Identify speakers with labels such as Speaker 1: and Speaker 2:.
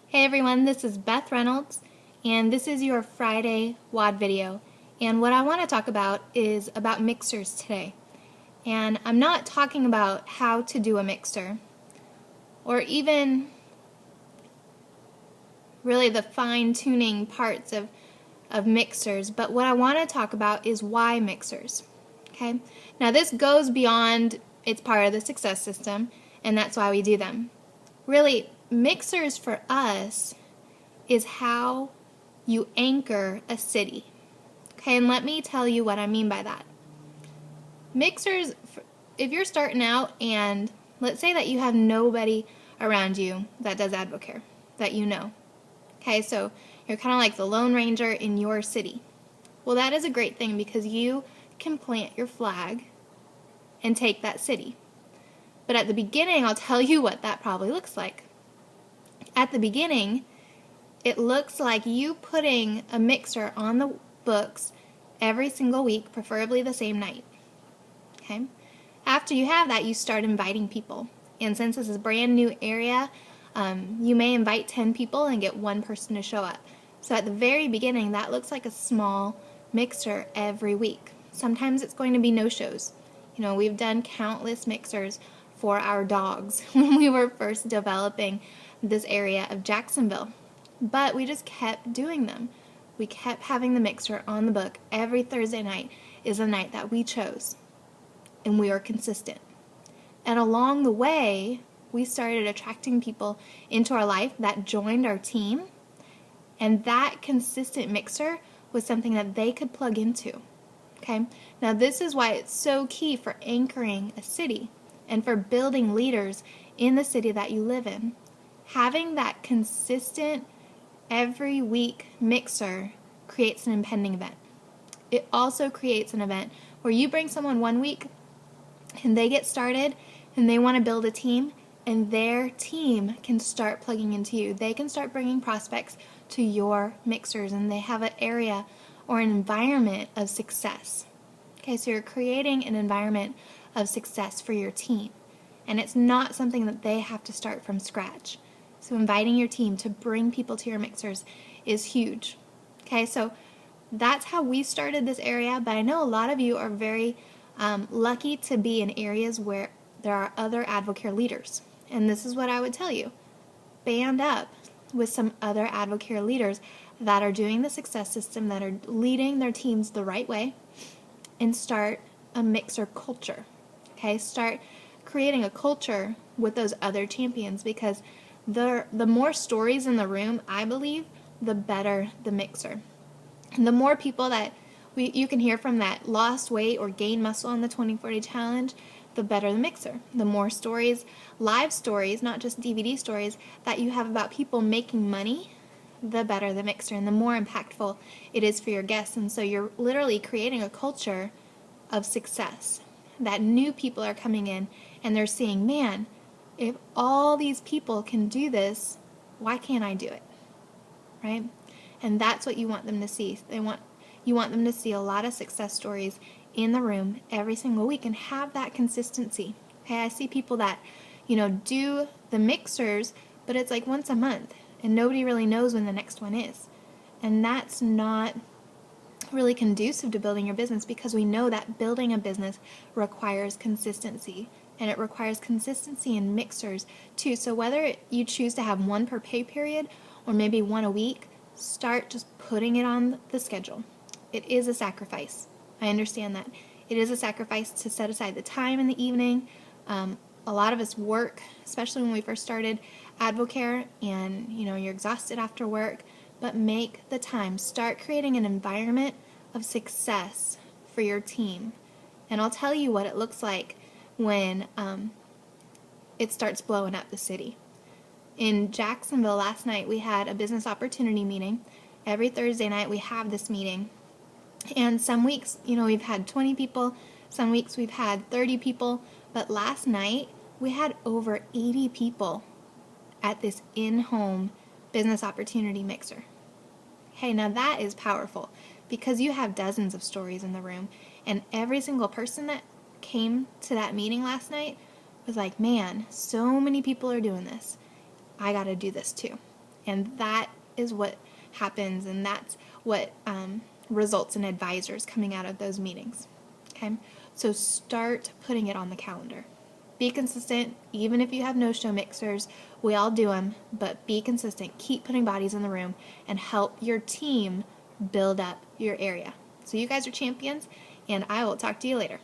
Speaker 1: Hey everyone, this is Beth Reynolds, and this is your Friday WOD video. And what I want to talk about is about mixers today. And I'm not talking about how to do a mixer, or even really the fine-tuning parts of mixers, but what I want to talk about is why mixers. Okay? Now this goes beyond, it's part of the success system, and that's why we do them. Really, mixers for us is how you anchor a city. Okay, and let me tell you what I mean by that. Mixers, if you're starting out and let's say that you have nobody around you that does AdvoCare, that you know. Okay, so you're kind of like the Lone Ranger in your city. Well, that is a great thing because you can plant your flag and take that city. But at the beginning, I'll tell you what that probably looks like. At the beginning, it looks like you putting a mixer on the books every single week, preferably the same night. Okay? After you have that, you start inviting people. And since this is a brand new area, you may invite 10 people and get one person to show up. So at the very beginning, that looks like a small mixer every week. Sometimes it's going to be no-shows. You know, we've done countless mixers for our dogs when we were first developing this area of Jacksonville. But we just kept doing them. We kept having the mixer on the book. Every Thursday night is a night that we chose. And we are consistent. And along the way, we started attracting people into our life that joined our team. And that consistent mixer was something that they could plug into. Okay? Now this is why it's so key for anchoring a city and for building leaders in the city that you live in. Having that consistent every week mixer creates an impending event. It also creates an event where you bring someone one week and they get started and they want to build a team and their team can start plugging into you. They can start bringing prospects to your mixers and they have an area or an environment of success. Okay, so you're creating an environment of success for your team. And it's not something that they have to start from scratch. So inviting your team to bring people to your mixers is huge. Okay, so that's how we started this area, but I know a lot of you are very lucky to be in areas where there are other AdvoCare leaders. And this is what I would tell you. Band up with some other AdvoCare leaders that are doing the success system, that are leading their teams the right way, and start a mixer culture. Okay, start creating a culture with those other champions because the more stories in the room, I believe, the better the mixer. And the more people that you can hear from that lost weight or gained muscle in the 2040 challenge, the better the mixer. The more stories, live stories, not just DVD stories, that you have about people making money, the better the mixer and the more impactful it is for your guests. And so you're literally creating a culture of success that new people are coming in and they're seeing, man, if all these people can do this, why can't I do it? Right? And that's what you want them to see. You want them to see a lot of success stories in the room every single week and have that consistency. Okay, I see people that, do the mixers, but it's like once a month and nobody really knows when the next one is. And that's not really conducive to building your business because we know that building a business requires consistency. And it requires consistency in mixers too. So whether you choose to have one per pay period or maybe one a week, start just putting it on the schedule. It is a sacrifice. I understand that. It is a sacrifice to set aside the time in the evening. A lot of us work, especially when we first started AdvoCare, and you're exhausted after work, but make the time. Start creating an environment of success for your team. And I'll tell you what it looks like when it starts blowing up the city. In Jacksonville last night, we had a business opportunity meeting. Every Thursday night we have this meeting. And some weeks, we've had 20 people. Some weeks we've had 30 people. But last night we had over 80 people at this in-home business opportunity mixer. Hey, now that is powerful because you have dozens of stories in the room. And every single person that came to that meeting last night was like, man, so many people are doing this. I got to do this too. And that is what happens, and that's what results in advisors coming out of those meetings. Okay, so start putting it on the calendar. Be consistent, even if you have no-show mixers. We all do them, but be consistent. Keep putting bodies in the room and help your team build up your area. So you guys are champions, and I will talk to you later.